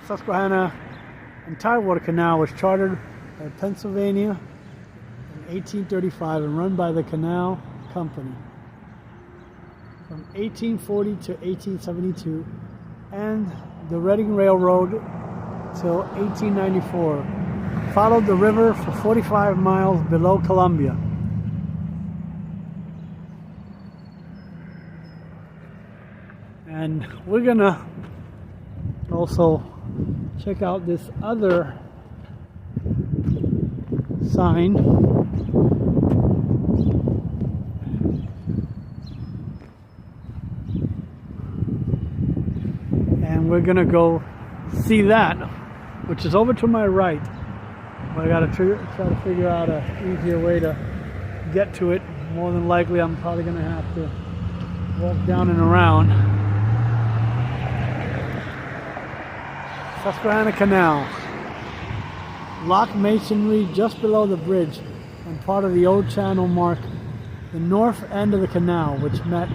Susquehanna and Tidewater Canal was chartered by Pennsylvania in 1835 and run by the Canal Company from 1840 to 1872, and the Reading Railroad till 1894 followed the river for 45 miles below Columbia. And we're gonna also check out this other sign. And we're gonna go see that, which is over to my right. But I gotta try to figure out an easier way to get to it. More than likely, I'm probably gonna have to walk down and around. Susquehanna Canal. Lock masonry just below the bridge and part of the old channel mark the north end of the canal, which met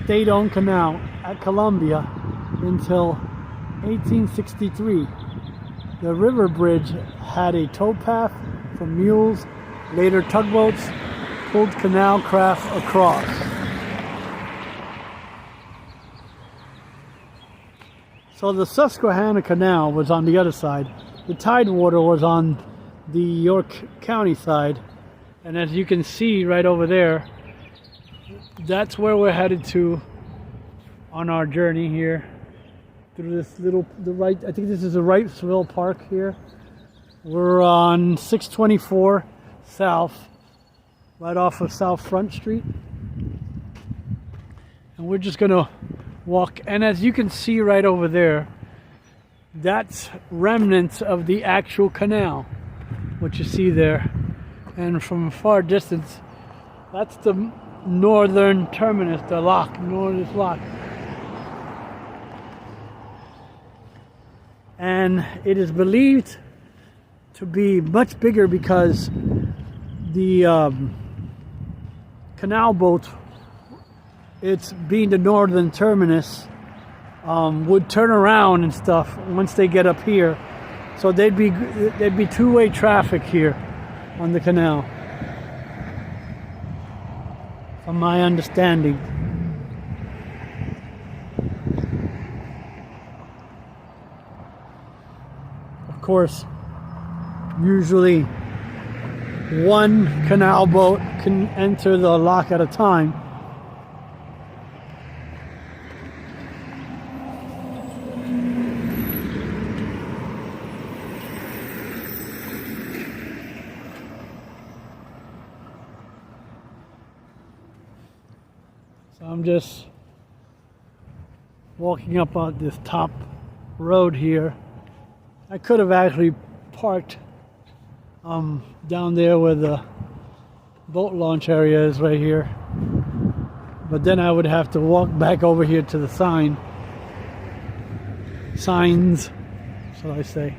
state-owned canal at Columbia until 1863. The river bridge had a towpath for mules. Later tugboats pulled canal craft across. So the Susquehanna Canal was on the other side. The Tidewater was on the York County side. And as you can see right over there, that's where we're headed to on our journey here. Through this I think this is the Wrightsville Park here. We're on 624 South, right off of South Front Street. And we're just gonna walk, and as you can see right over there, that's remnants of the actual canal, what you see there. And from a far distance, that's the northern terminus, the lock, northern lock. And it is believed to be much bigger because the canal boats, it's being the northern terminus, would turn around and stuff once they get up here. So there'd be two-way traffic here on the canal, from my understanding. Of course, usually one canal boat can enter the lock at a time. So I'm just walking up on this top road here. I could have actually parked down there where the boat launch area is right here. But then I would have to walk back over here to the signs, shall I say.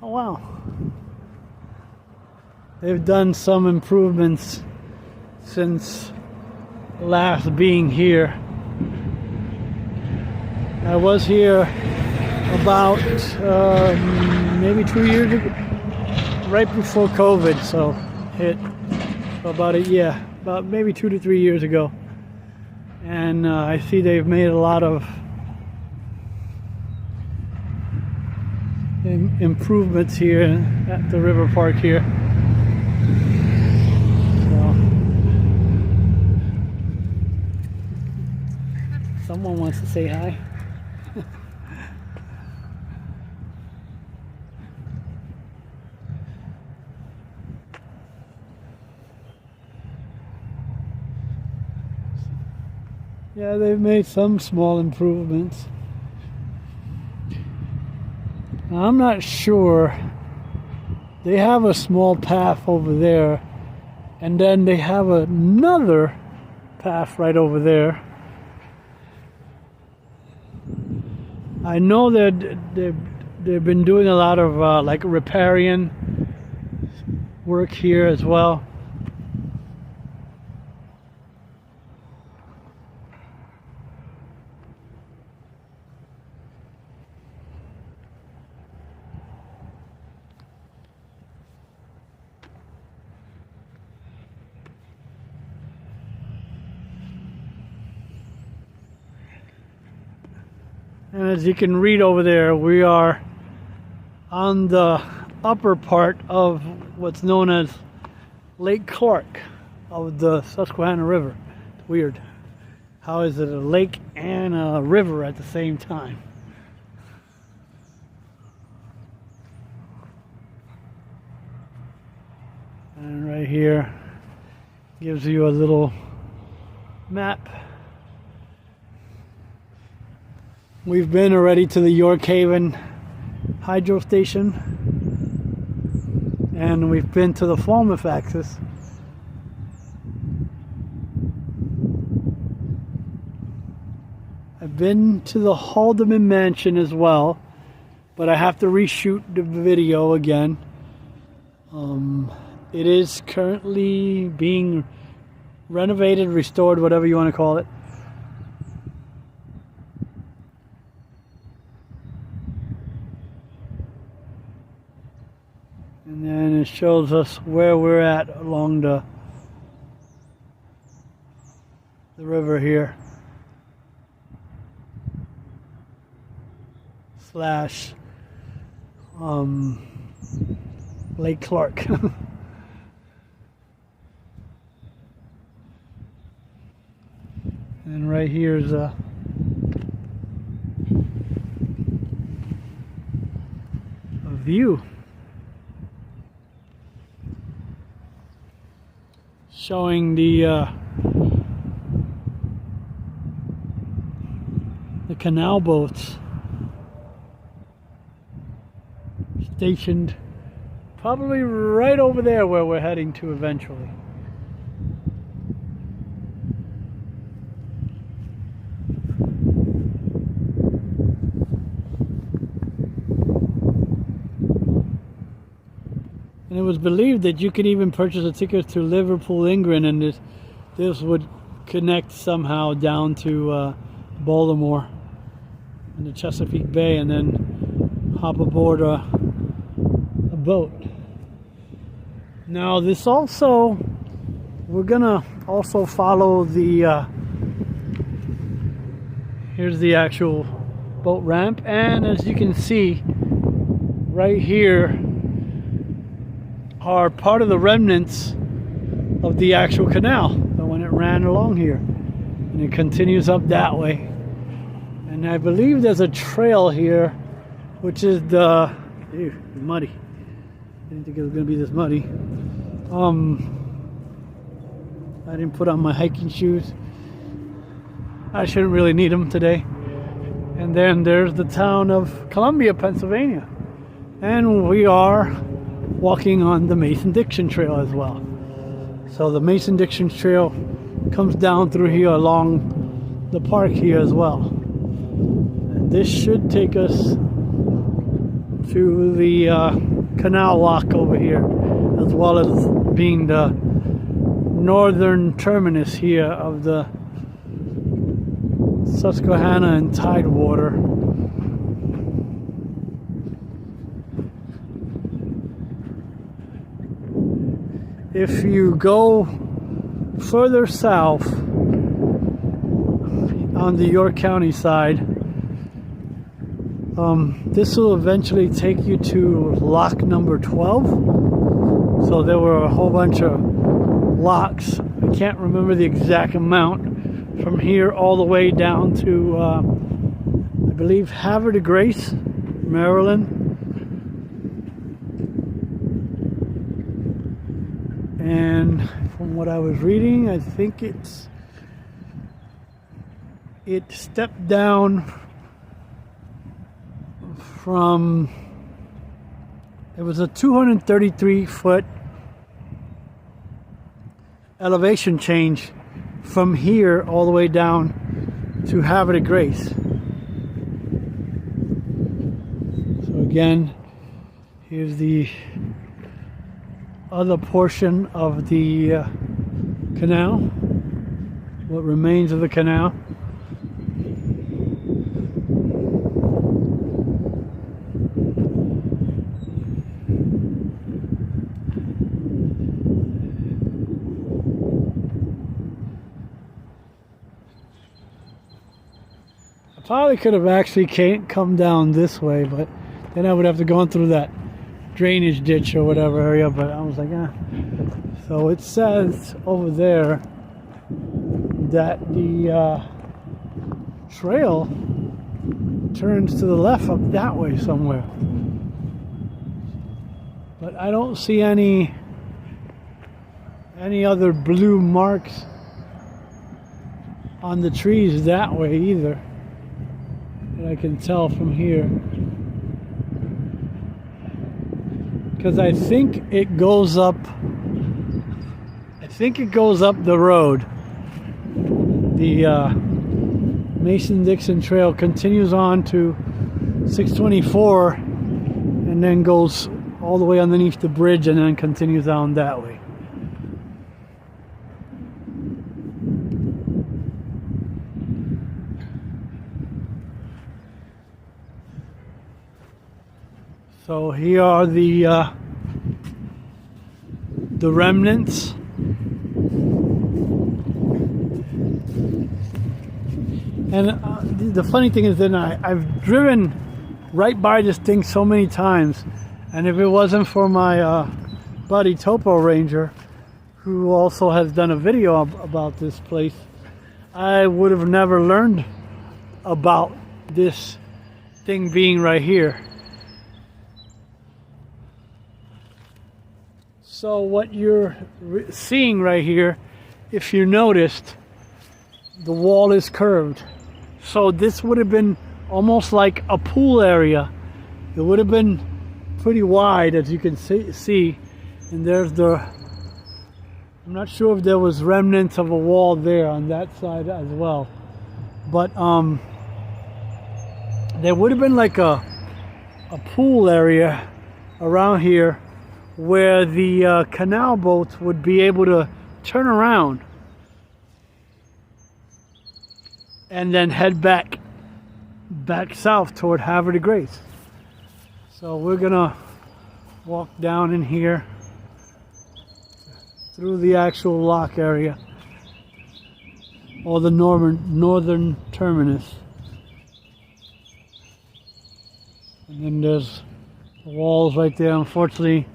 Oh wow. They've done some improvements since last being here. I was here about maybe 2 years ago, right before COVID, so hit. So about maybe 2 to 3 years ago. And I see they've made a lot of improvements here at the river park here. So, someone wants to say hi. Yeah, they've made some small improvements. I'm not sure. They have a small path over there, and then they have another path right over there. I know that they've been doing a lot of like riparian work here as well. And as you can read over there, we are on the upper part of what's known as Lake Clark of the Susquehanna River. It's weird. How is it a lake and a river at the same time? And right here gives you a little map. We've been already to the York Haven hydro station, and we've been to the Falmouth axis. I've been to the Haldeman Mansion as well, but I have to reshoot the video again. It is currently being renovated, restored, whatever you want to call it. And then it shows us where we're at along the river here. Slash Lake Clark. And right here's a view showing the canal boats stationed probably right over there where we're heading to eventually. And it was believed that you could even purchase a ticket to Liverpool, England, and this would connect somehow down to Baltimore in the Chesapeake Bay, and then hop aboard a boat. Now this also, we're gonna also follow the here's the actual boat ramp, and as you can see right here are part of the remnants of the actual canal when it ran along here, and it continues up that way. And I believe there's a trail here, which is the muddy. I didn't think it was gonna be this muddy. I didn't put on my hiking shoes. I shouldn't really need them today. And then there's the town of Columbia, Pennsylvania, and we are walking on the Mason-Dixon Trail as well. So the Mason-Dixon Trail comes down through here along the park here as well. And this should take us to the Canal Lock over here, as well as being the northern terminus here of the Susquehanna and Tidewater. If you go further south on the York County side, this will eventually take you to lock number 12. So there were a whole bunch of locks. I can't remember the exact amount, from here all the way down to I believe Havre de Grace, Maryland. And from what I was reading, I think it stepped down from, it was a 233-foot elevation change from here all the way down to Havre de Grace. So again, here's the other portion of the canal, what remains of the canal. probably could have actually come down this way, but then I would have to go through that drainage ditch or whatever area, but I was like, So it says over there that the trail turns to the left up that way somewhere. But I don't see any other blue marks on the trees that way either, that I can tell from here. Because I think it goes up the road. The Mason-Dixon Trail continues on to 624 and then goes all the way underneath the bridge and then continues down that way. So here are the remnants. And the funny thing is that I've driven right by this thing so many times, and if it wasn't for my buddy Topo Ranger, who also has done a video about this place, I would have never learned about this thing being right here. So what you're seeing right here, if you noticed, the wall is curved. So this would have been almost like a pool area. It would have been pretty wide, as you can see. And there's I'm not sure if there was remnants of a wall there on that side as well. But there would have been like a pool area around here where the canal boats would be able to turn around and then head back south toward Havre de Grace. So we're gonna walk down in here through the actual lock area, or the northern terminus. And then there's the walls right there. Unfortunately,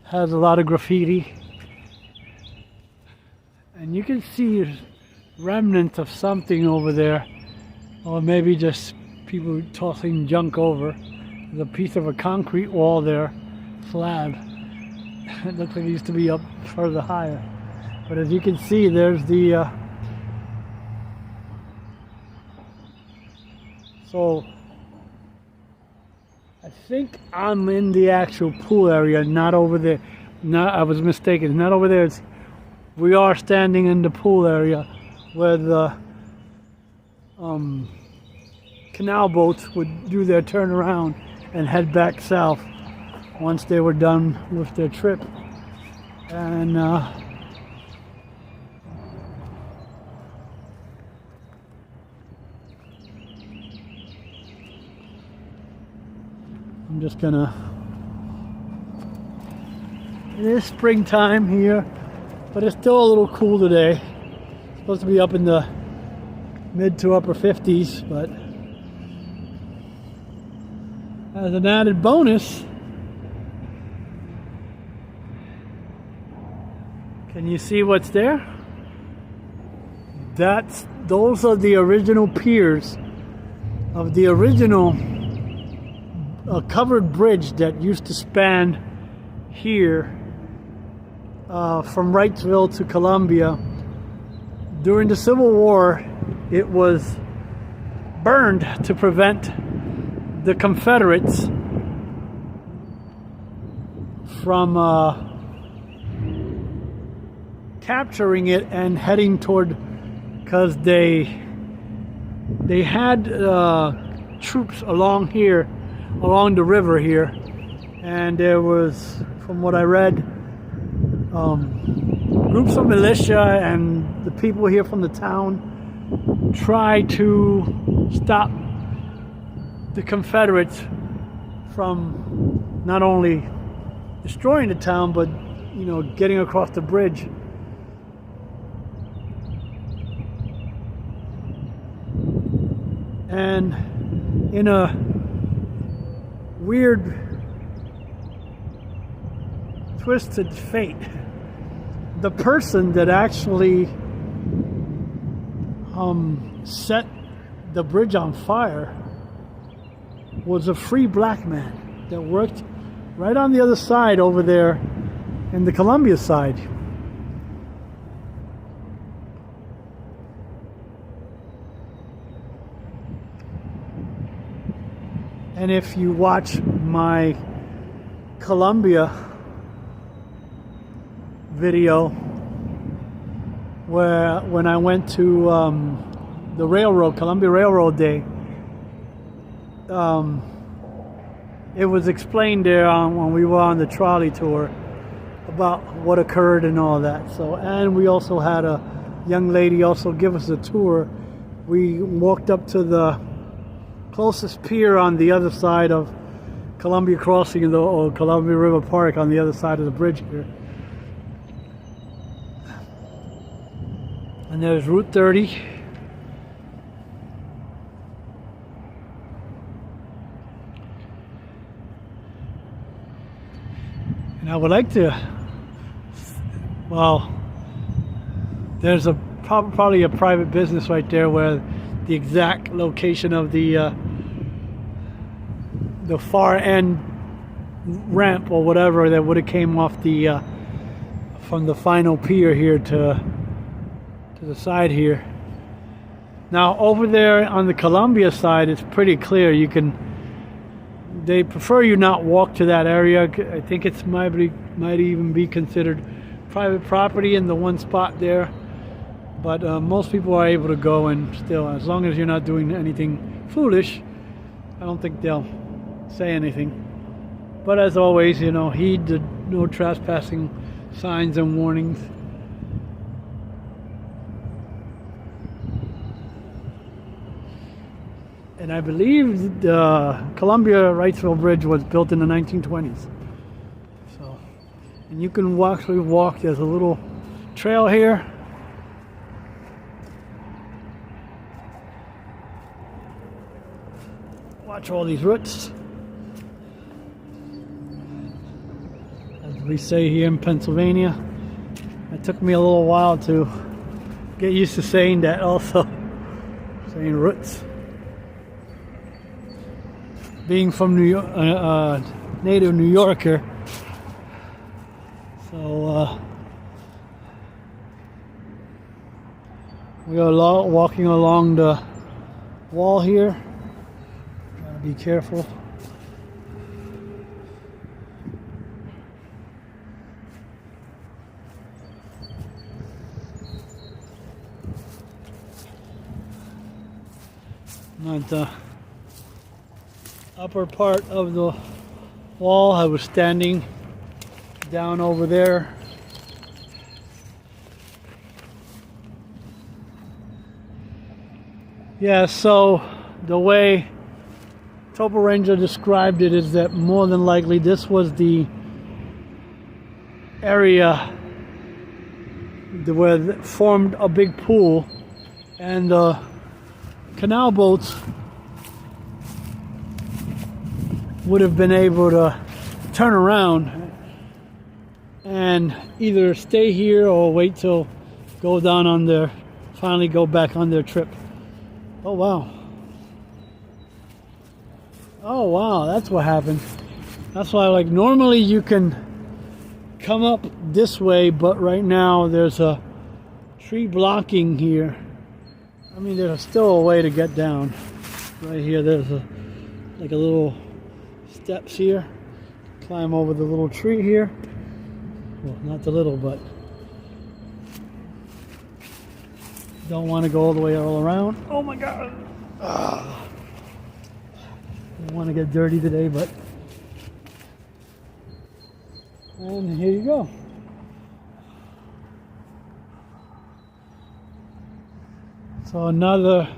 has a lot of graffiti, and you can see remnants of something over there, or maybe just people tossing junk over. There's a piece of a concrete wall there, slab. It looks like it used to be up further higher, but as you can see, there's the so I think I'm in the actual pool area, not over there. No, I was mistaken. Not over there. We are standing in the pool area where the canal boats would do their turnaround and head back south once they were done with their trip. And I'm just gonna, it is springtime here, but it's still a little cool today. It's supposed to be up in the mid to upper 50s, but as an added bonus, can you see what's there? Those are the original piers of the original covered bridge that used to span here from Wrightsville to Columbia. During the Civil War, it was burned to prevent the Confederates from capturing it and heading toward, because they had troops along here, along the river here, and there was, from what I read, groups of militia and the people here from the town tried to stop the Confederates from not only destroying the town, but getting across the bridge. And in a weird, twisted fate, the person that actually set the bridge on fire was a free black man that worked right on the other side over there in the Columbia side. And if you watch my Columbia video, where when I went to the railroad, Columbia Railroad Day, it was explained there when we were on the trolley tour about what occurred and all that. So, and we also had a young lady also give us a tour. We walked up to the closest pier on the other side of Columbia Crossing or Columbia River Park on the other side of the bridge here. And there's Route 30. And I would like to, well, there's probably a private business right there where the exact location of the far end ramp or whatever that would have came off the from the final pier here to the side here. Now over there on the Columbia side, it's pretty clear. They prefer you not walk to that area. I think it might even be considered private property in the one spot there. But most people are able to go, and still, as long as you're not doing anything foolish, I don't think they'll say anything. But as always, heed the no trespassing signs and warnings. And I believe the Columbia-Wrightsville Bridge was built in the 1920s. So, and you can actually walk. There's a little trail here. Watch all these roots. As we say here in Pennsylvania. It took me a little while to get used to saying that also. Saying roots. Being from New York, native New Yorker. So we are walking along the wall here. Gotta be careful. Not the upper part of the wall. I was standing down over there. Yeah, so the way Topo Ranger described it is that more than likely this was the area where it formed a big pool, and the canal boats would have been able to turn around and either stay here or wait till go down on their, finally go back on their trip. Oh wow. Oh wow, that's what happened. That's why, like, normally you can come up this way, but right now there's a tree blocking here. I mean, there's still a way to get down. Right here, there's like a little steps here. Climb over the little tree here. Well, not the little, but don't want to go all the way all around. Oh my God! Don't want to get dirty today, but and here you go. So another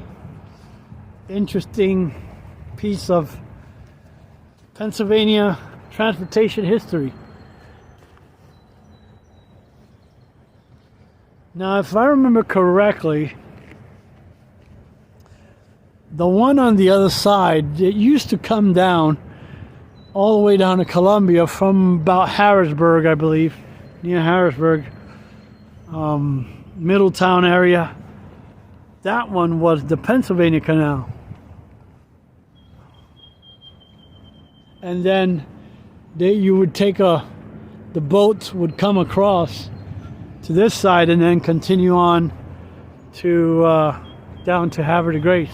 interesting piece of Pennsylvania transportation history. Now, if I remember correctly, the one on the other side, it used to come down all the way down to Columbia from about Harrisburg, I believe, near Harrisburg, Middletown area. That one was the Pennsylvania Canal. And then you would take the boats would come across to this side and then continue on to down to Havre de Grace.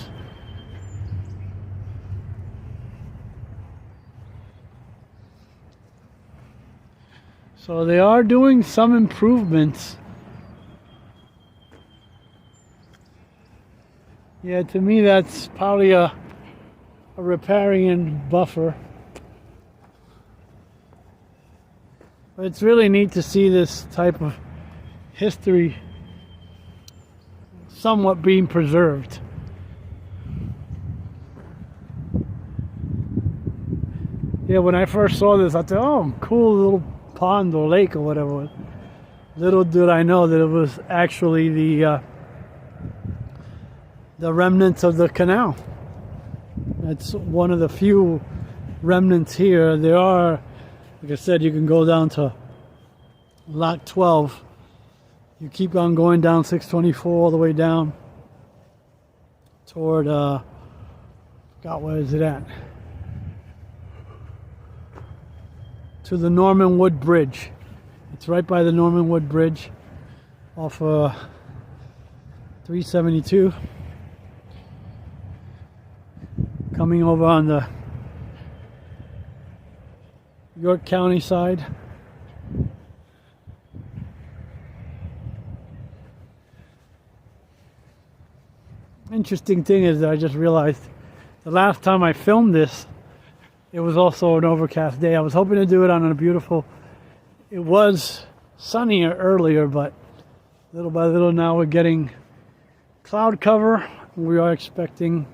So they are doing some improvements. Yeah, to me that's probably a riparian buffer. But it's really neat to see this type of history somewhat being preserved. Yeah, when I first saw this, I thought, oh, cool little pond or lake or whatever. Little did I know that it was actually the remnants of the canal. That's one of the few remnants here. There are, like I said, you can go down to Lock 12. You keep on going down 624 all the way down toward, God, where is it at? To the Norman Wood Bridge. It's right by the Norman Wood Bridge off 372. Coming over on the York County side. Interesting thing is that I just realized the last time I filmed this, it was also an overcast day. I was hoping to do it on a beautiful, it was sunnier earlier, but little by little now we're getting cloud cover. We are expecting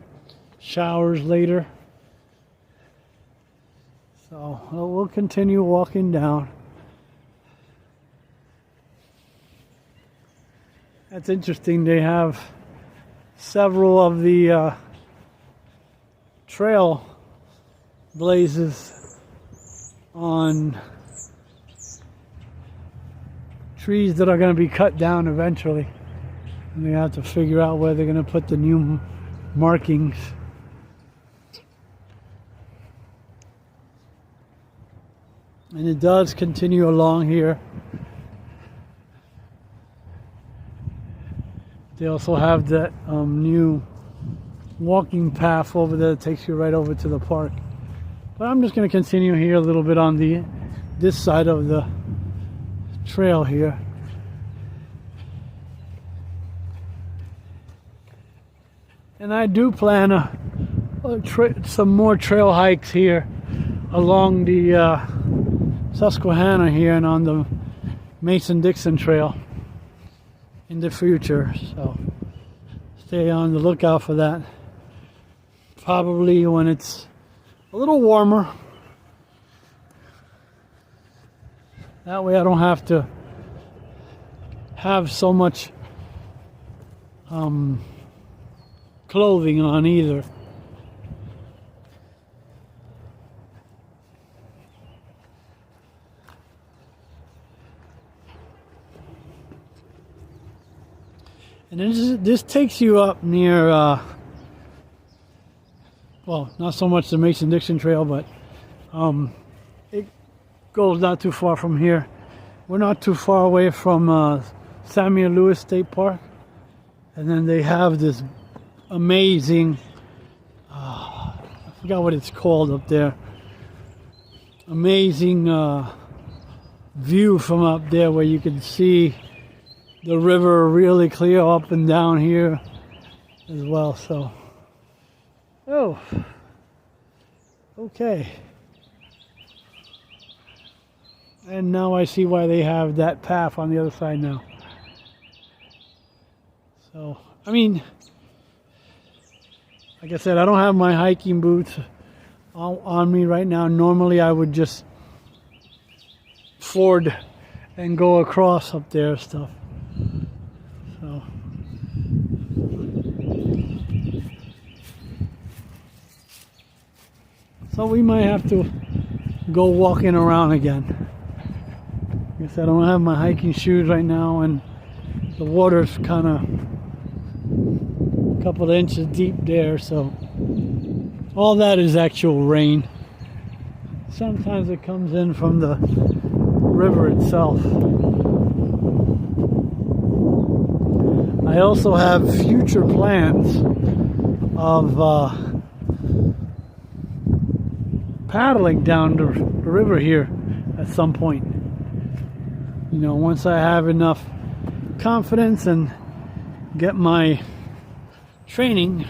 showers later. So we'll continue walking down. That's interesting. They have several of the trail blazes on trees that are going to be cut down eventually. And they have to figure out where they're going to put the new markings. And it does continue along here. They also have that new walking path over there that takes you right over to the park. But I'm just going to continue here a little bit on this side of the trail here. And I do plan some more trail hikes here along the Susquehanna here and on the Mason-Dixon Trail in the future, so stay on the lookout for that. Probably when it's a little warmer. That way I don't have to have so much clothing on either. And this takes you up near, well, not so much the Mason-Dixon Trail, but it goes not too far from here. We're not too far away from Samuel Lewis State Park. And then they have this amazing, I forgot what it's called up there. Amazing view from up there where you can see the river really clear up and down here as well. So, oh, okay. And now I see why they have that path on the other side now. So, I mean, like I said, I don't have my hiking boots on me right now. Normally I would just ford and go across up there stuff. So So we might have to go walking around again. Like I said, I don't have my hiking shoes right now, and the water's kind of a couple of inches deep there, so all that is actual rain. Sometimes it comes in from the river itself. I also have future plans of paddling down the river here at some point. You know, once I have enough confidence and get my training,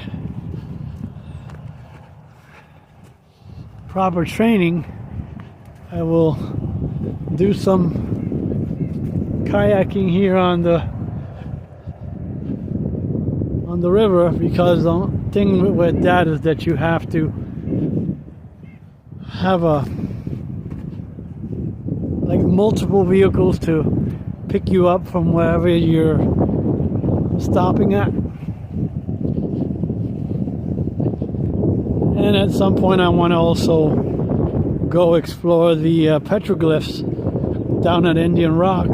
proper training, I will do some kayaking here on the river, because the thing with that is that you have to have like multiple vehicles to pick you up from wherever you're stopping at. And at some point I want to also go explore the petroglyphs down at Indian Rock,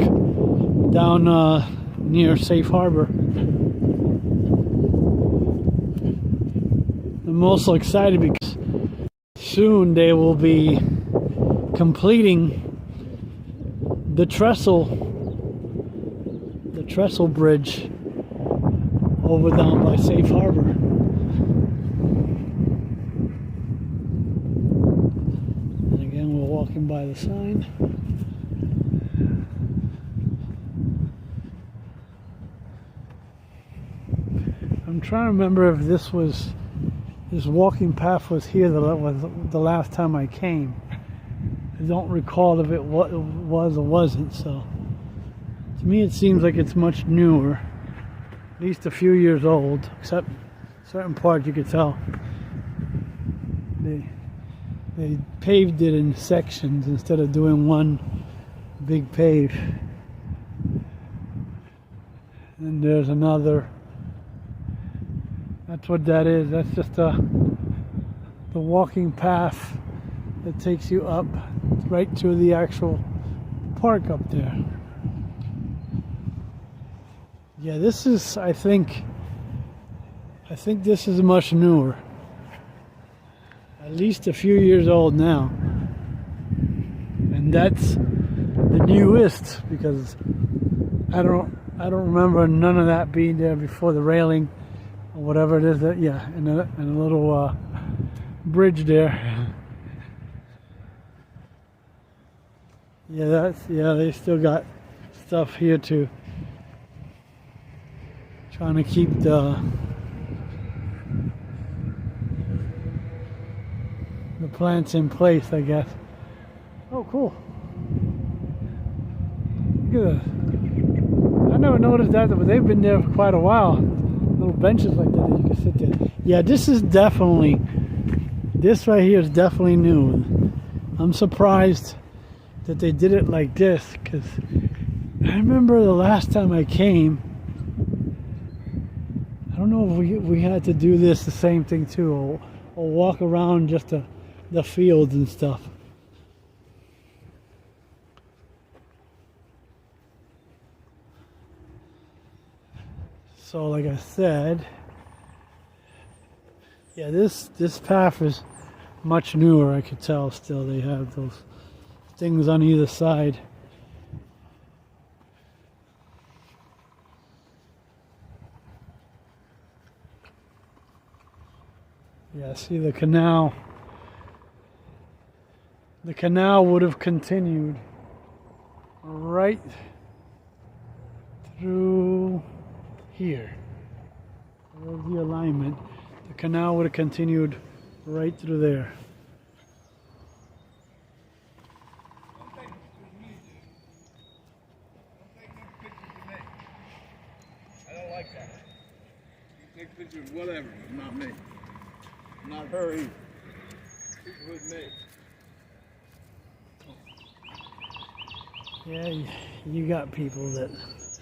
down near Safe Harbor. I'm also excited because soon they will be completing the trestle bridge over down by Safe Harbor. And again, we're walking by the sign. I'm trying to remember if this walking path was here the last time I came. I don't recall if it was or wasn't, so to me it seems like it's much newer, at least a few years old, except certain parts you could tell they paved it in sections instead of doing one big pave. And there's another. That's what that is. That's just the walking path that takes you up right to the actual park up there. Yeah, this is, I think this is much newer. At least a few years old now. And that's the newest, because I don't remember none of that being there before, the railing or whatever it is that, yeah, and a little bridge there. Yeah, they still got stuff here too. Trying to keep the plants in place, I guess. Oh, cool. Look at that. I never noticed that, but they've been there for quite a while. Little benches like that you can sit there. Yeah, this right here is definitely new. I'm surprised that they did it like this, because I remember the last time I came, I don't know if we had to do this the same thing too, or walk around just the fields and stuff. So like I said, yeah, this path is much newer. I could tell still they have those things on either side. Yeah, see the canal. The canal would have continued right through here. There's the alignment. The canal would have continued right through there. I don't like that. You take pictures, whatever, but not me. Not her either. She's with me. Yeah, you got people that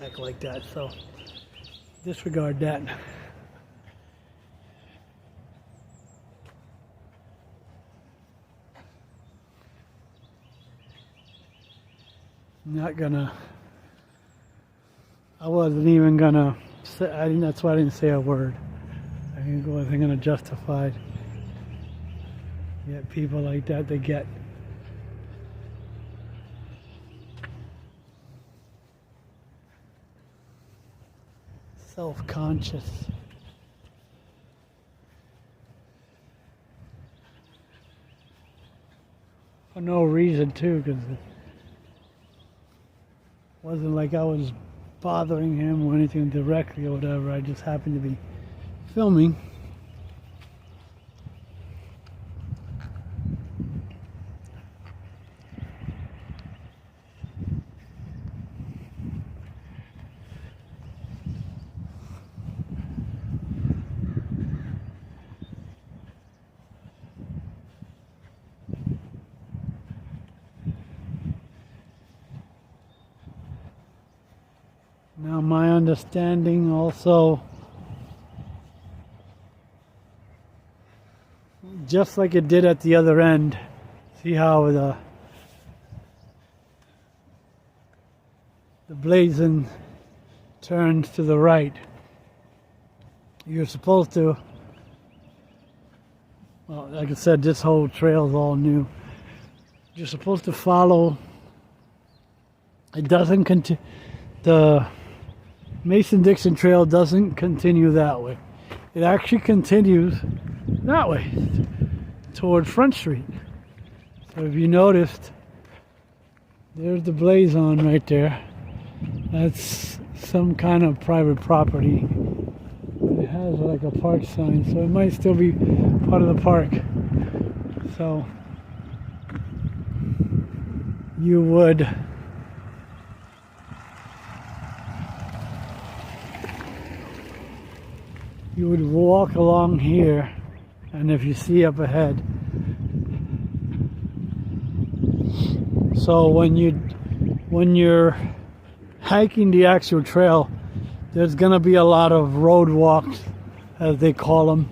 act like that, so disregard that. not gonna. I wasn't even gonna say. That's why I didn't say a word. I wasn't gonna justify. Yet people like that, they get self-conscious. For no reason too, because it wasn't like I was bothering him or anything directly or whatever. I just happened to be filming. Now my understanding also, just like it did at the other end, see how the blazon turns to the right. You're supposed to, well, like I said, this whole trail is all new. You're supposed to follow, it doesn't continue, the Mason-Dixon Trail doesn't continue that way. It actually continues that way, toward Front Street. So if you noticed, there's the blazon right there. That's some kind of private property. It has like a park sign, so it might still be part of the park. So you would walk along here, and if you see up ahead, so when you're hiking the actual trail, there's gonna be a lot of road walks, as they call them,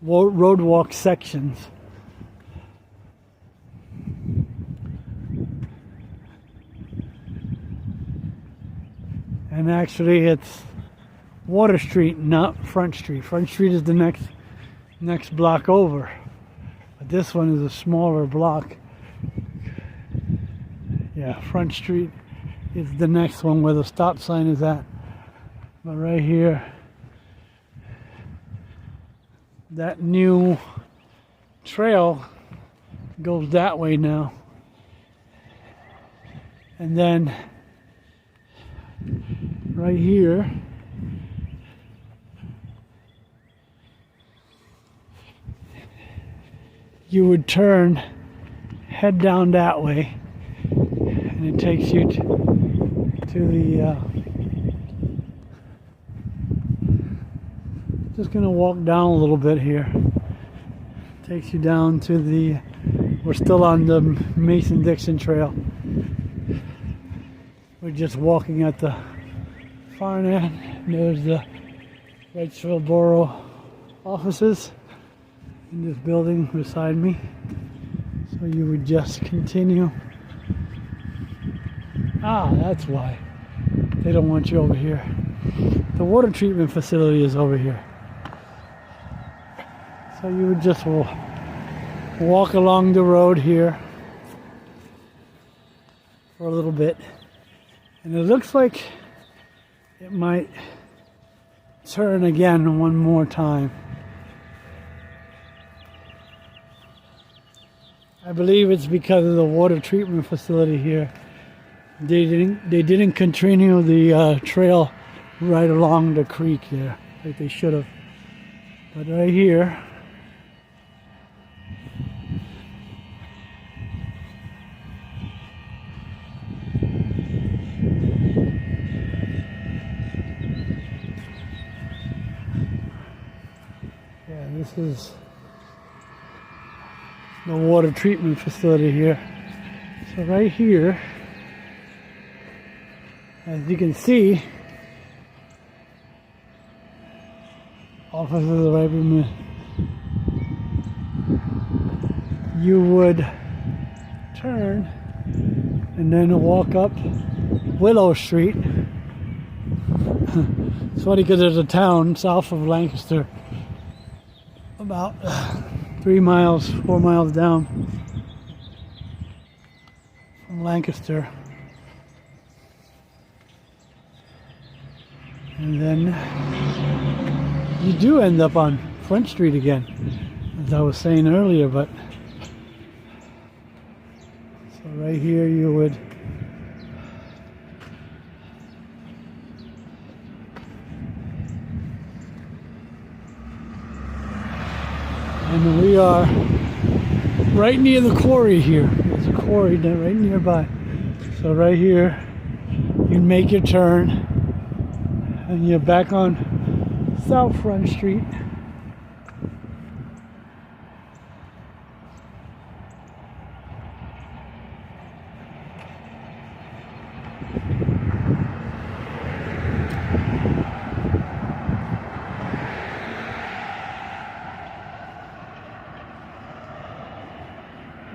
road walk sections. And actually it's Water Street, not Front Street. Front Street is the next block over. But this one is a smaller block. Yeah, Front Street is the next one where the stop sign is at. But right here, that new trail goes that way now. And then right here, you would turn, head down that way, and it takes you to the just gonna walk down a little bit here. Takes you down to the, we're still on the Mason-Dixon Trail. We're just walking at the far end. There's the Wrightsville Borough offices in this building beside me. So you would just continue. Ah, that's why they don't want you over here. The water treatment facility is over here. So you would just walk along the road here for a little bit. And it looks like it might turn again one more time. I believe it's because of the water treatment facility here. They didn't continue the trail right along the creek there like they should have. But right here, yeah, this is the water treatment facility here. So right here, as you can see, offices are right in. You would turn and then walk up Willow Street. It's funny because there's a town south of Lancaster, about 4 miles down from Lancaster. And then you do end up on Front Street again, as I was saying earlier, but so right here you would and we are right near the quarry here. There's a quarry right nearby. So right here you make your turn and you're back on South Front Street.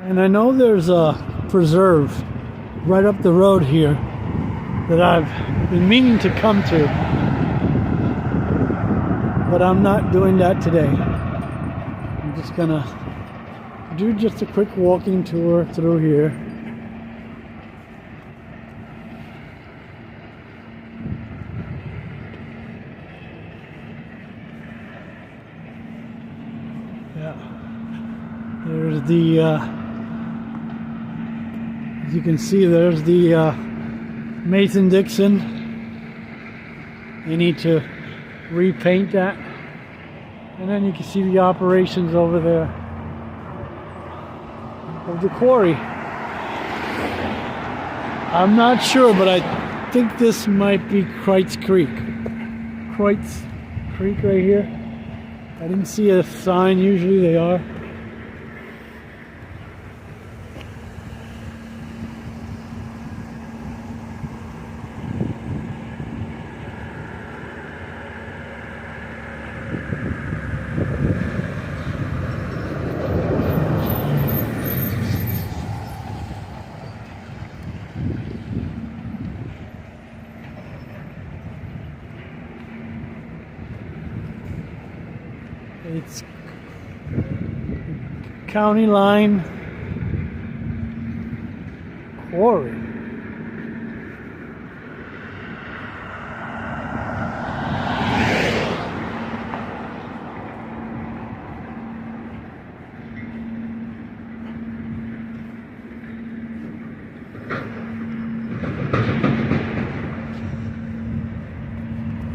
And I know there's a preserve right up the road here that I've been meaning to come to, but I'm not doing that today. I'm just gonna do just a quick walking tour through here. Yeah, there's the as you can see, there's the Mason-Dixon. They need to repaint that. And then you can see the operations over there of the quarry. I'm not sure, but I think this might be Kreitz Creek. Kreitz Creek right here. I didn't see a sign, usually they are. It's county line quarry.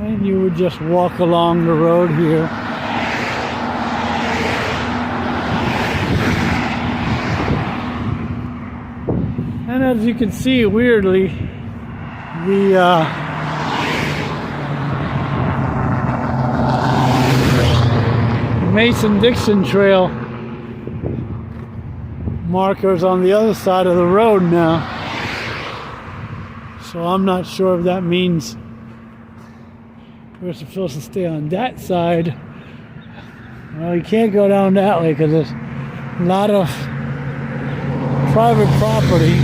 And you would just walk along the road here. And as you can see, weirdly, the Mason-Dixon Trail markers on the other side of the road now. So I'm not sure if that means we're supposed to stay on that side. Well, you can't go down that way because there's a lot of private property.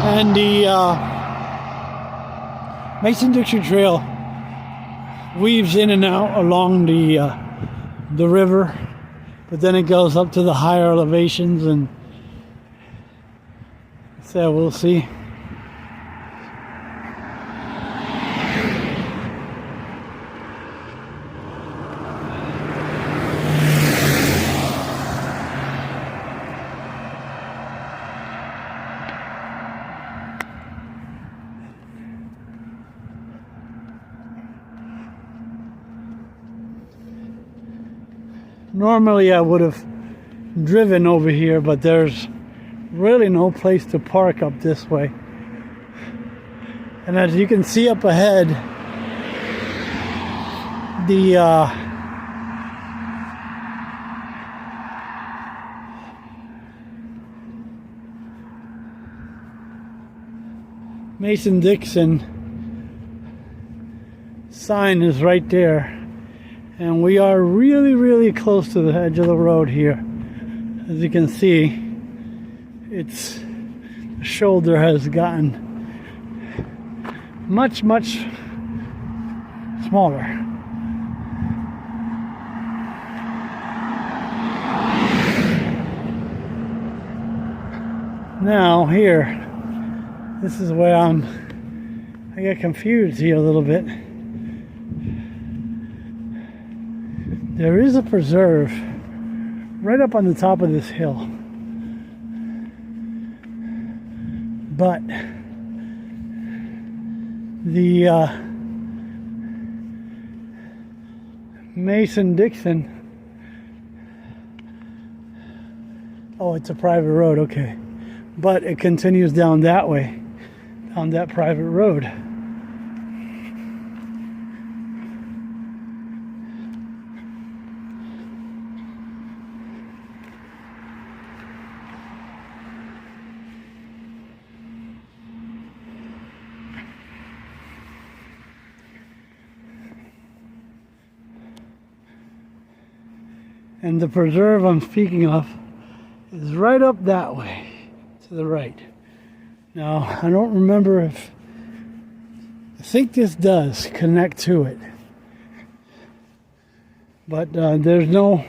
And the Mason-Dixon Trail weaves in and out along the river, but then it goes up to the higher elevations, and so we'll see. Normally I would have driven over here, but there's really no place to park up this way. And as you can see up ahead, the Mason-Dixon sign is right there. And we are really, really close to the edge of the road here. As you can see, its shoulder has gotten much, much smaller. Now here, this is where I get confused here a little bit. There is a preserve right up on the top of this hill, but the Mason-Dixon, oh, it's a private road, okay, but it continues down that way, down that private road. And the preserve I'm speaking of is right up that way, to the right. Now, I don't remember if, I think this does connect to it. But there's no,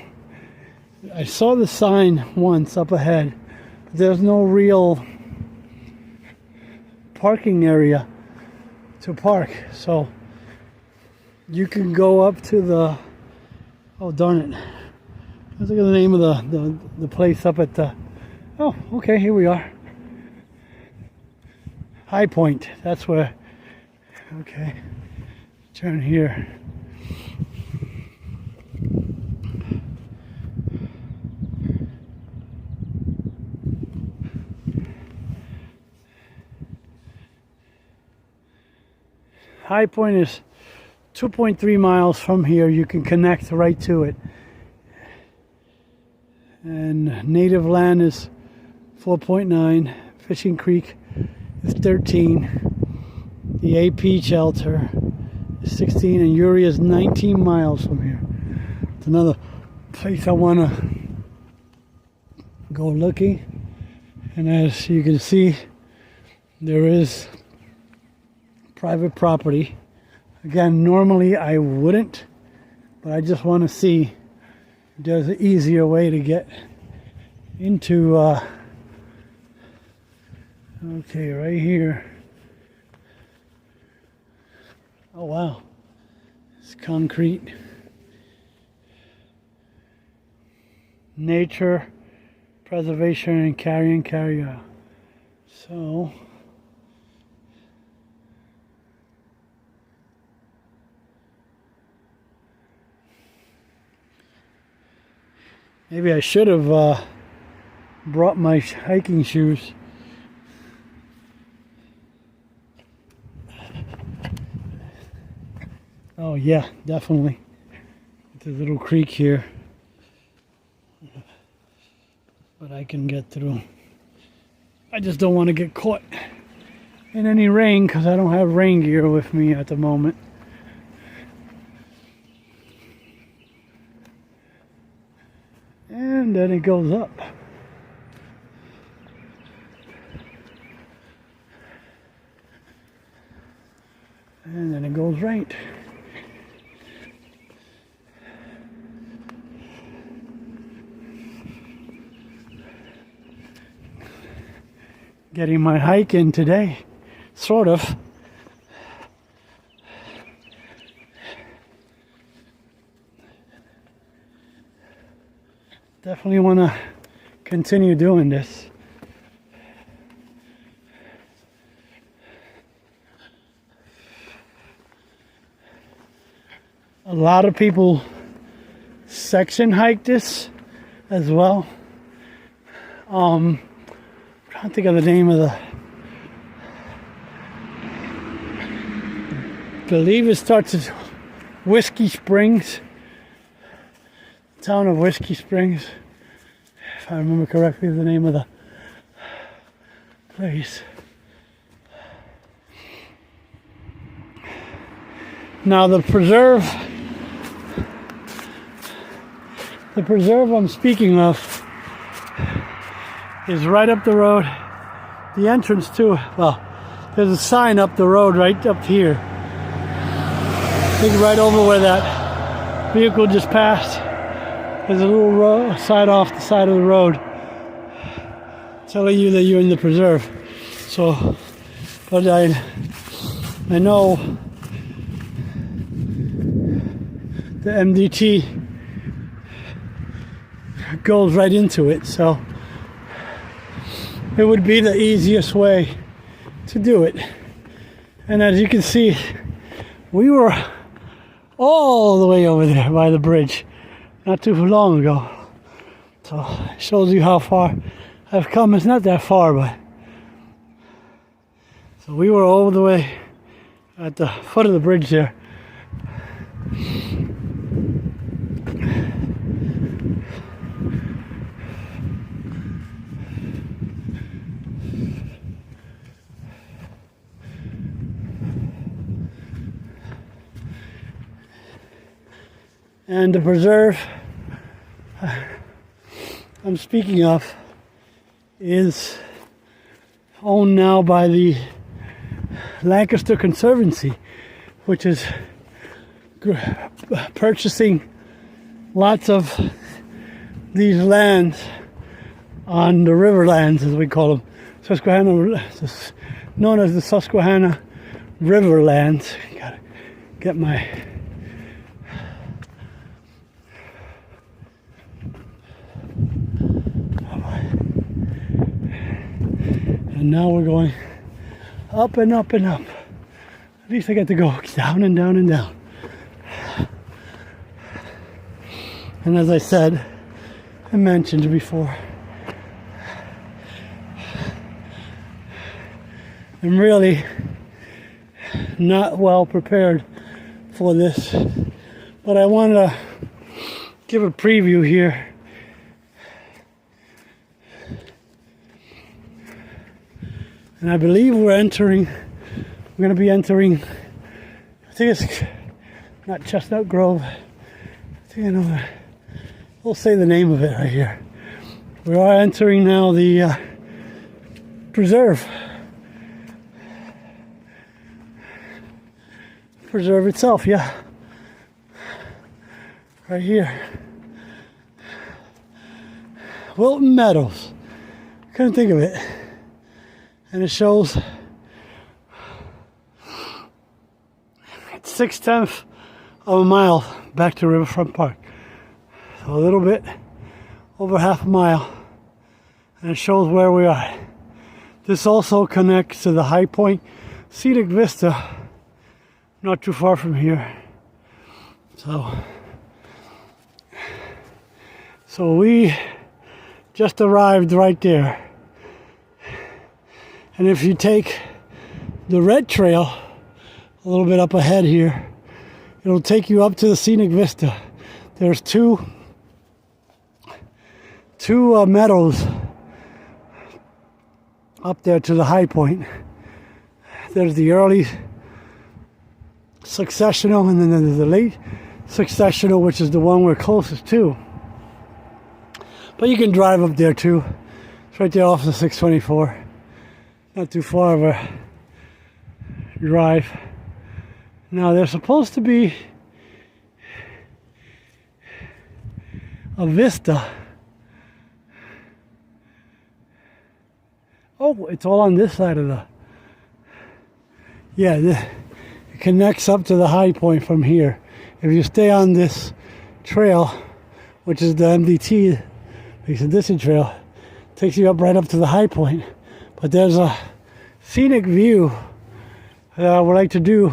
I saw the sign once up ahead, but there's no real parking area to park. So you can go up to the, oh darn it. Let's look at the name of the place up at the, oh, okay, here we are. High Point, that's where, okay, turn here. High Point is 2.3 miles from here. You can connect right to it. And native land is 4.9. Fishing Creek is 13. The AP shelter is 16. And Uri is 19 miles from here. It's another place I want to go looking. And as you can see, there is private property. Again, normally I wouldn't, but I just want to see if there's an easier way to get into, okay, right here. Oh wow, it's concrete. Nature, preservation, and carry out. So, maybe I should have brought my hiking shoes. Oh yeah, definitely. There's a little creek here, but I can get through. I just don't want to get caught in any rain because I don't have rain gear with me at the moment. And then it goes up. And then it goes right. Getting my hike in today, sort of. Definitely want to continue doing this. A lot of people section hike this as well. I'm trying to think of the name of the, I believe it starts at Whiskey Springs. Town of Whiskey Springs, if I remember correctly, the name of the place. Now the preserve I'm speaking of is right up the road. The entrance to, well, there's a sign up the road right up here. I think right over where that vehicle just passed. There's a little road, sign off the side of the road telling you that you're in the preserve. So, but I know the MDT goes right into it, so it would be the easiest way to do it. And as you can see, we were all the way over there by the bridge not too long ago. So it shows you how far I've come. It's not that far, but so we were all the way at the foot of the bridge there. And the preserve I'm speaking of is owned now by the Lancaster Conservancy, which is purchasing lots of these lands on the river lands, as we call them. Susquehanna, known as the Susquehanna River lands. Gotta get my and now we're going up and up and up. At least I get to go down and down and down. And as I said, I mentioned before, I'm really not well prepared for this, but I want to give a preview here. And I believe we're going to be entering, I think it's not Chestnut Grove, I think I know, we'll say the name of it right here. We are entering now the preserve. Preserve itself, yeah. Right here. Wilton Meadows. Couldn't think of it. And it shows it's 6/10 of a mile back to Riverfront Park. So a little bit over half a mile. And it shows where we are. This also connects to the High Point Scenic Vista, not too far from here. So we just arrived right there. And if you take the red trail a little bit up ahead here, it'll take you up to the Scenic Vista. There's two meadows up there to the High Point. There's the early successional, and then there's the late successional, which is the one we're closest to. But you can drive up there too. It's right there off the 624. Not too far of a drive. Now there's supposed to be a vista. Oh, it's all on this side of the... Yeah, it connects up to the High Point from here. If you stay on this trail, which is the MDT, the Distance Trail, takes you up right up to the High Point. But there's a scenic view that I would like to do,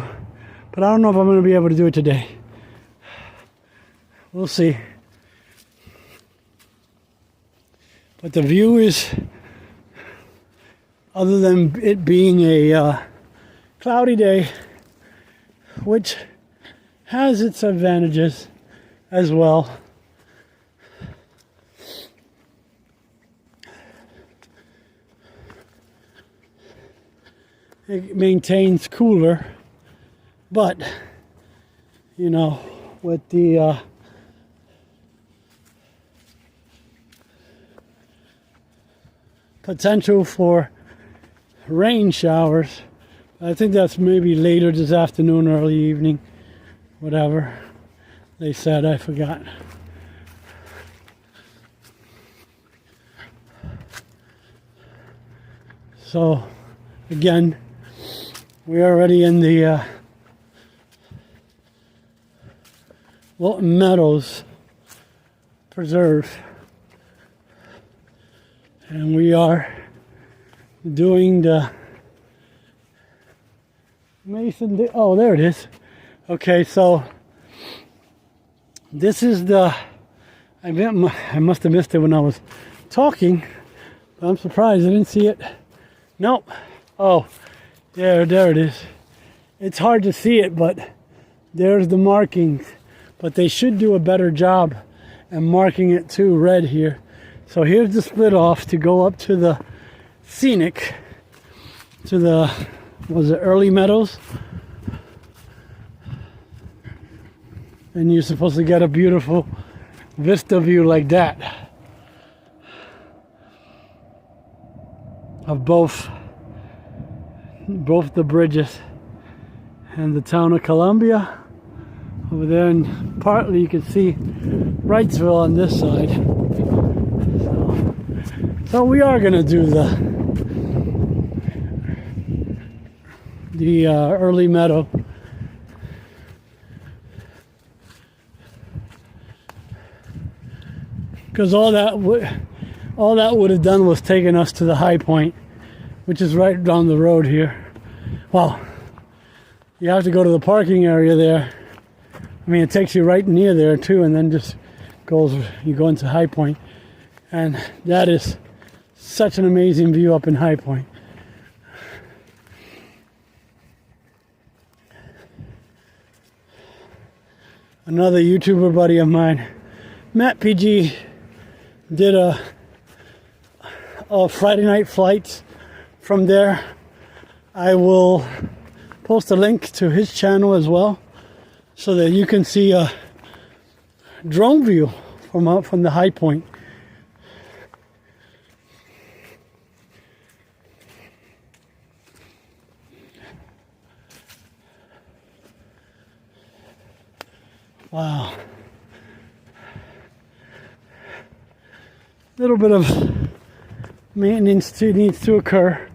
but I don't know if I'm going to be able to do it today. We'll see. But the view is, other than it being a cloudy day, which has its advantages as well. It maintains cooler, but you know, with the potential for rain showers. I think that's maybe later this afternoon, early evening, whatever they said, I forgot. So again, we're already in the Wilton Meadows Preserve, and we are doing the Mason. Oh, there it is. Okay, so this is the. I must have missed it when I was talking, but I'm surprised I didn't see it. Nope. Oh, there it is. It's hard to see it, but there's the markings. But they should do a better job at marking it too, red here. So here's the split off to go up to the scenic, to the, was it early meadows? And you're supposed to get a beautiful vista view like that of both the bridges and the town of Columbia over there, and partly you can see Wrightsville on this side. So we are going to do the early meadow. Because all that would have done was taken us to the high point, which is right down the road here. Well, you have to go to the parking area there. I mean, it takes you right near there too, and then just you go into High Point, and that is such an amazing view up in High Point. Another YouTuber buddy of mine, Matt PG, did a Friday night flights from there. I will post a link to his channel as well, so that you can see a drone view from the high point. Wow. A little bit of maintenance needs to occur.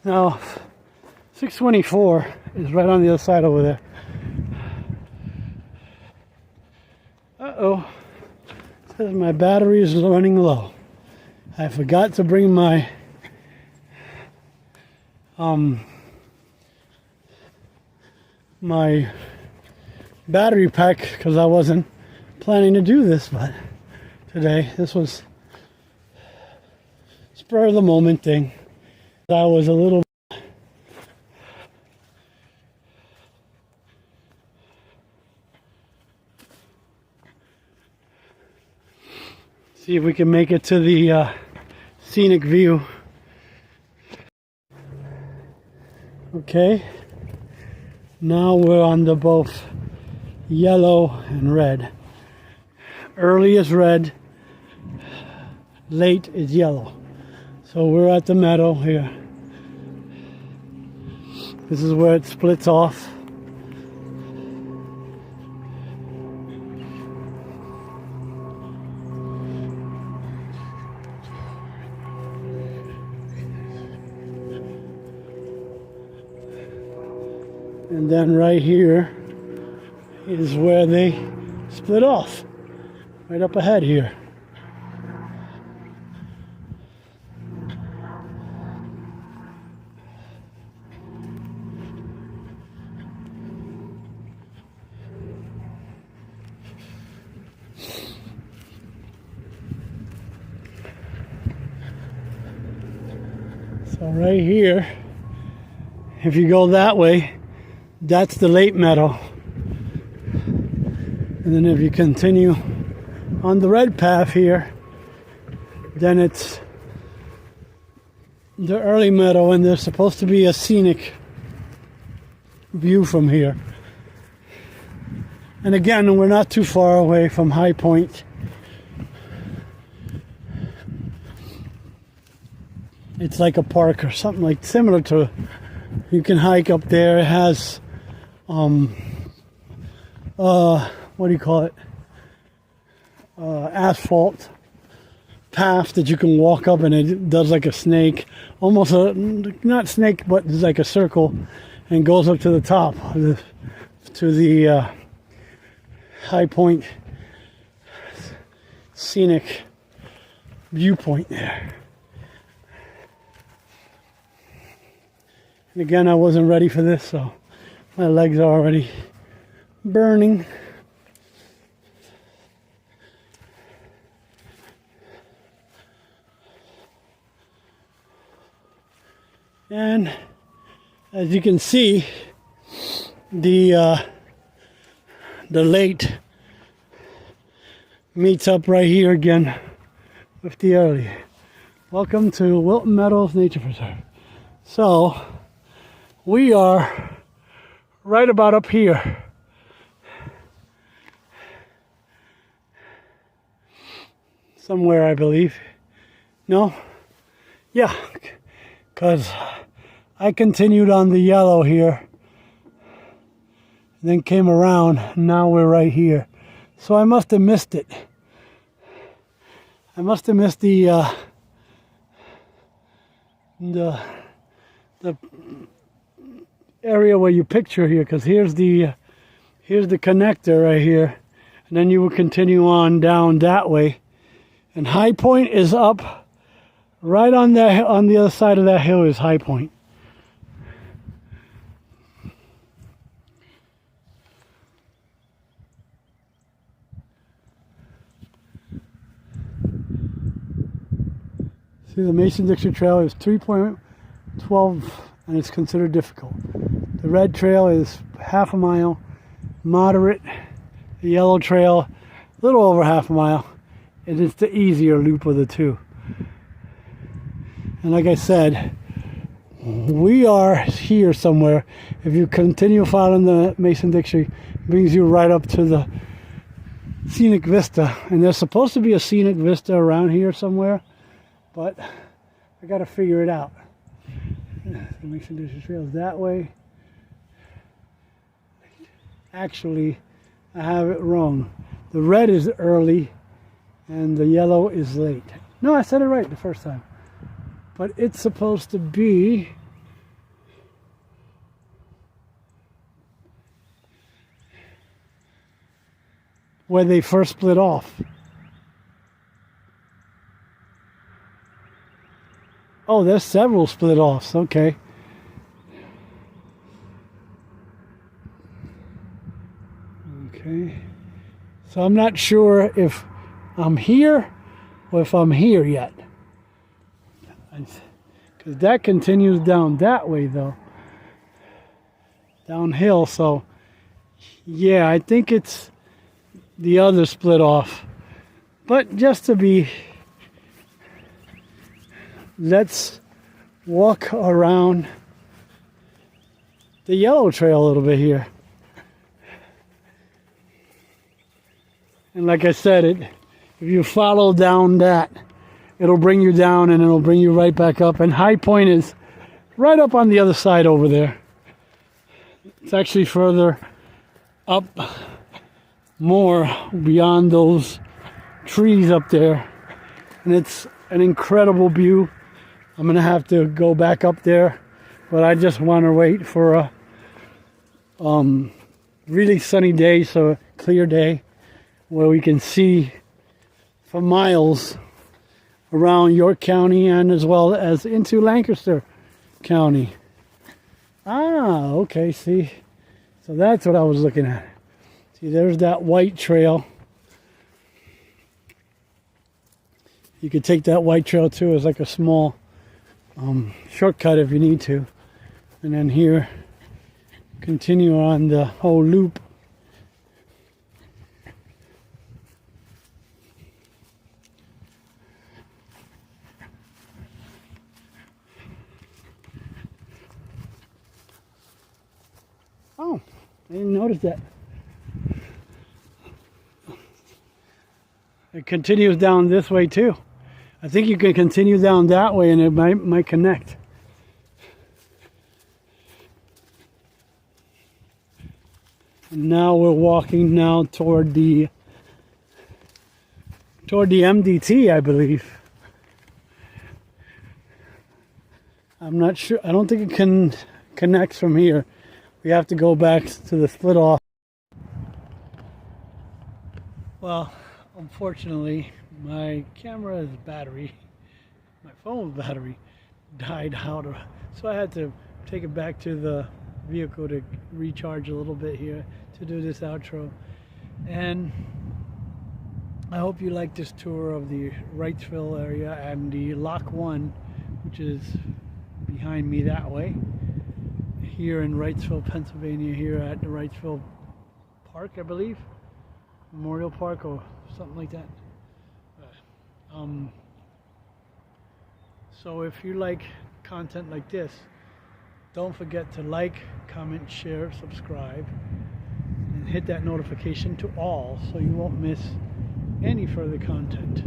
Now, 624 is right on the other side over there. Uh-oh. It says my battery is running low. I forgot to bring my my battery pack because I wasn't planning to do this, but today this was spur of the moment thing. I was a little see if we can make it to the scenic view. Okay, now we're on the both yellow and red. Early is red, late is yellow. So we're at the meadow here. This is where it splits off. And then right here is where they split off, right up ahead here. So right here, if you go that way, that's the late meadow. And then if you continue on the red path here, then it's the early meadow, and there's supposed to be a scenic view from here. And again, we're not too far away from High Point. It's like a park or something like similar to. You can hike up there. It has what do you call it? Asphalt path that you can walk up, and it does like a snake, almost a not snake, but it's like a circle, and goes up to the top, to the high point scenic viewpoint there. And again, I wasn't ready for this, so my legs are already burning. And as you can see, the lake meets up right here again with the early. Welcome to Wilton Meadows Nature Preserve. So we are right about up here. Somewhere, I believe. No? Yeah. Because I continued on the yellow here, and then came around, and now we're right here. So I must have missed it. I must have missed the area where you picture here, because here's the connector right here, and then you will continue on down that way, and High Point is up. Right on the other side of that hill is High Point. See, the Mason-Dixon Trail is 3.12 and it's considered difficult. The red trail is half a mile, moderate. The yellow trail, a little over half a mile, and it's the easier loop of the two. And like I said, we are here somewhere. If you continue following the Mason-Dixon, it brings you right up to the scenic vista. And there's supposed to be a scenic vista around here somewhere, but I got to figure it out. The Mason-Dixon Trail is that way. Actually, I have it wrong. The red is early and the yellow is late. No, I said it right the first time. But it's supposed to be where they first split off. Oh, there's several split offs. Okay. Okay. So I'm not sure if I'm here or if I'm here yet. Because that continues down that way though, downhill. So yeah, I think it's the other split off, but just to be, let's walk around the yellow trail a little bit here. And like I said, if you follow down that, it'll bring you down and it'll bring you right back up. And High Point is right up on the other side over there. It's actually further up, more beyond those trees up there. And it's an incredible view. I'm going to have to go back up there, but I just want to wait for a really sunny day, so a clear day, where we can see for miles around York County and as well as into Lancaster County. Ah, okay, see. So that's what I was looking at. See, there's that white trail. You could take that white trail too as like a small shortcut if you need to. And then here, continue on the whole loop. Oh, I didn't notice that. It continues down this way too. I think you can continue down that way and it might connect. And now we're walking now toward the MDT, I believe. I'm not sure. I don't think it can connect from here. We have to go back to the split off. Well, unfortunately, my camera's battery, my phone's battery, died out, so I had to take it back to the vehicle to recharge a little bit here to do this outro. And I hope you like this tour of the Wrightsville area and the Lock 1, which is behind me that way, here in Wrightsville, Pennsylvania, here at the Wrightsville Park, I believe, Memorial Park or something like that. So if you like content like this, don't forget to like, comment, share, subscribe, and hit that notification to all so you won't miss any further content.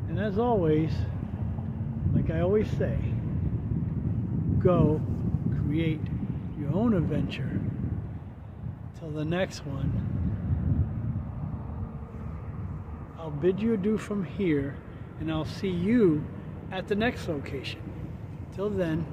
And as always, like I always say, go create your own adventure. Till the next one, I'll bid you adieu from here, and I'll see you at the next location. Till then,